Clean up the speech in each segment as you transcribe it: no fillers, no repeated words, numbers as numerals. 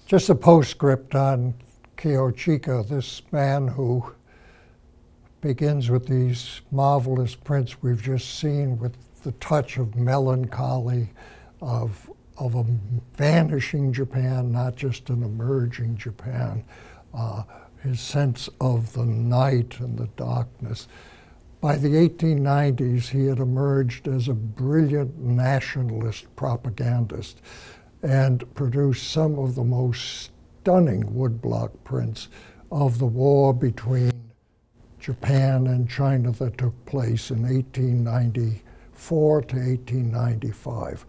Just a postscript on Kiochika, this man who begins with these marvelous prints we've just seen with the touch of melancholy, of a vanishing Japan, not just an emerging Japan, his sense of the night and the darkness. By the 1890s, he had emerged as a brilliant nationalist propagandist and produced some of the most stunning woodblock prints of the war between Japan and China that took place in 1894 to 1895.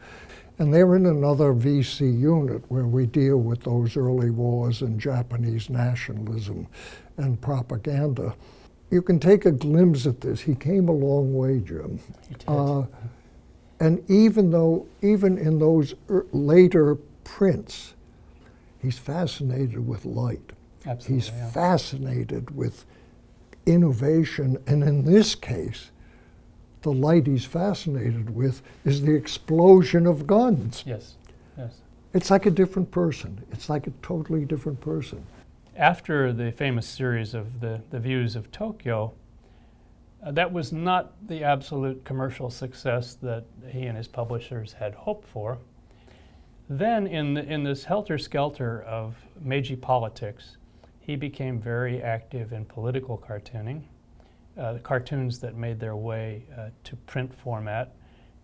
And they're in another VC unit where we deal with those early wars and Japanese nationalism and propaganda. You can take a glimpse at this. He came a long way, Jim. He did. And even in those later prints, he's fascinated with light. Absolutely, He's yeah. fascinated with innovation, and in this case, the light he's fascinated with is the explosion of guns. Yes, yes. It's like a different person. It's like a totally different person. After the famous series of the Views of Tokyo, that was not the absolute commercial success that he and his publishers had hoped for. Then in this helter-skelter of Meiji politics, he became very active in political cartooning, cartoons that made their way to print format.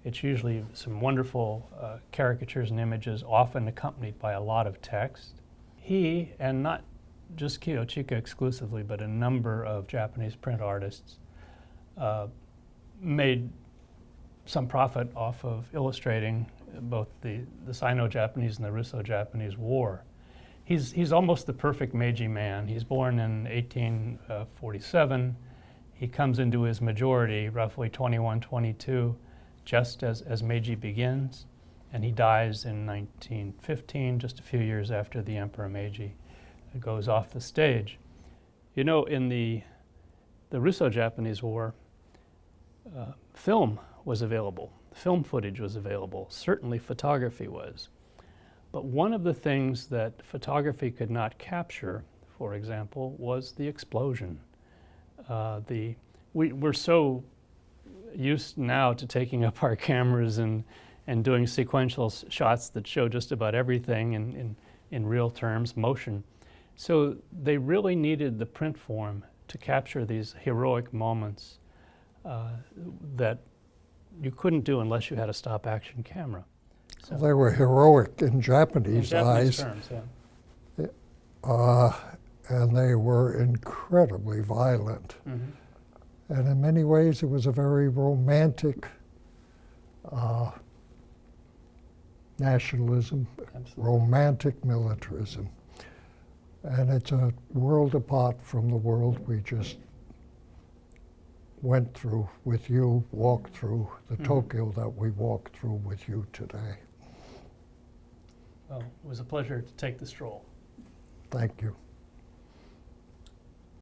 It's usually some wonderful caricatures and images, often accompanied by a lot of text. He, and not just Kiochika exclusively, but a number of Japanese print artists, made some profit off of illustrating both the Sino-Japanese and the Russo-Japanese War. He's almost the perfect Meiji man. He's born in 1847. He comes into his majority, roughly 21, 22, just as Meiji begins, and he dies in 1915, just a few years after the Emperor Meiji goes off the stage. You know, in the Russo-Japanese War, film was available. Film footage was available. Certainly photography was. But one of the things that photography could not capture, for example, was the explosion. We're so used now to taking up our cameras and doing sequential shots that show just about everything in real terms, motion. So they really needed the print form to capture these heroic moments that you couldn't do unless you had a stop-action camera. So They were heroic in Japanese eyes, terms, yeah. and they were incredibly violent. Mm-hmm. And in many ways, it was a very romantic nationalism, Absolutely. romantic militarism. And it's a world apart from the world we just went through with you, walked through, the Tokyo that we walked through with you today. Well, it was a pleasure to take the stroll. Thank you.